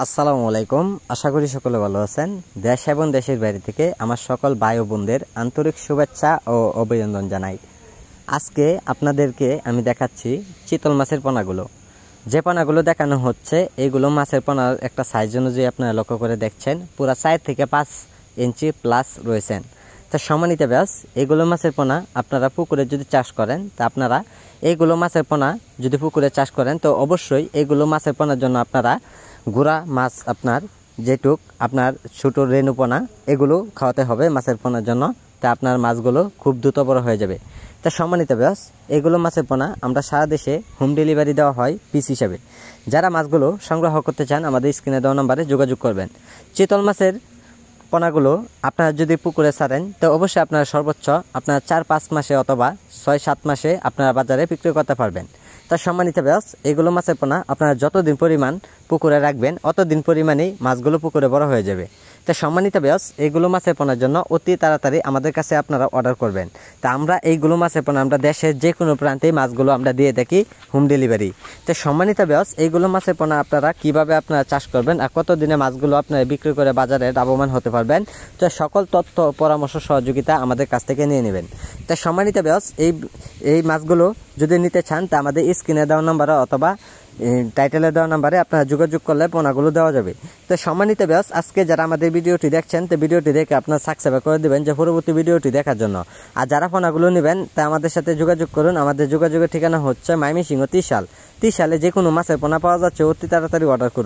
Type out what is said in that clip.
আসসালামু আলাইকুম। আশা করি সকলে ভালো আছেন। দেশ এবং দেশের বাইরে থেকে আমার সকল ভাই ও বোনদের আন্তরিক শুভেচ্ছা ও অভিনন্দন জানাই। আজকে আপনাদেরকে আমি দেখাচ্ছি চিতল মাছের পোনাগুলো। যে পোনাগুলো দেখানো হচ্ছে এইগুলো মাছের পোনার একটা সাইজ অনুযায়ী আপনারা লক্ষ্য করে দেখছেন পুরা 4 থেকে 5 ইঞ্চি প্লাস রয়েছেন। তা সম্মানিত ব্যাস, এইগুলো মাছের পোনা আপনারা পুকুরে যদি চাষ করেন তা আপনারা এইগুলো মাছের পোনা যদি পুকুরে চাষ করেন তো অবশ্যই এইগুলো মাছের পোনার জন্য আপনারা গুড়া মাছ আপনার যেটুক আপনার ছোটো রেণুপোনা এগুলো খাওয়াতে হবে মাছের পোনার জন্য। তা আপনার মাছগুলো খুব দ্রুত বড় হয়ে যাবে। তা সম্মানিত ব্যাস, এগুলো মাছের পোনা আমরা সারা দেশে হোম ডেলিভারি দেওয়া হয় পিস হিসাবে। যারা মাছগুলো সংগ্রহ করতে চান আমাদের স্ক্রিনে দেওয়া নম্বরে যোগাযোগ করবেন। চিতল মাছের পোনাগুলো আপনারা যদি পুকুরে ছাড়েন তো অবশ্যই আপনারা সর্বোচ্চ আপনারা 4-5 মাসে অথবা 6-7 মাসে আপনারা বাজারে বিক্রি করতে পারবেন। তা সম্মানিত ব্যাস, এগুলো মাছের পোনা আপনারা যতদিন পরিমাণ পুকুরে রাখবেন অতদিন পরিমাণেই মাছগুলো পুকুরে বড় হয়ে যাবে। তা সম্মানিত ব্যাস, এইগুলো মাছের পোনার জন্য অতি তাড়াতাড়ি আমাদের কাছে আপনারা অর্ডার করবেন। তা আমরা এইগুলো মাছের পোনা আমরা দেশের যে কোনো প্রান্তেই মাছগুলো আমরা দিয়ে থাকি হোম ডেলিভারি। তো সম্মানিত ব্যাস, এইগুলো মাছের পোনা আপনারা কিভাবে আপনারা চাষ করবেন আর কত দিনে মাছগুলো আপনারা বিক্রি করে বাজারে লাভবান হতে পারবেন, তো সকল তথ্য পরামর্শ সহযোগিতা আমাদের কাছ থেকে নিয়ে নেবেন। তা সম্মানিত ব্যাস, এই মাছগুলো যদি নিতে চান তা আমাদের স্ক্রিনে দেওয়া নাম্বারে অথবা টাইটেলে দেওয়া নাম্বারে আপনারা যোগাযোগ করলে পোনাগুলো দেওয়া যাবে। তো সম্মানিত ব্যাস, আজকে যারা আমাদের ভিডিওটি দেখছেন তো ভিডিওটি দেখে আপনারা সাবস্ক্রাইব করে দেবেন যে পরবর্তী ভিডিওটি দেখার জন্য। আর যারা পোনাগুলো নেবেন তা আমাদের সাথে যোগাযোগ করুন। আমাদের যোগাযোগের ঠিকানা হচ্ছে ময়মনসিংহ ত্রিশালে যে কোনো মাছের পোনা পাওয়া যাচ্ছে, অতি তাড়াতাড়ি অর্ডার করুন।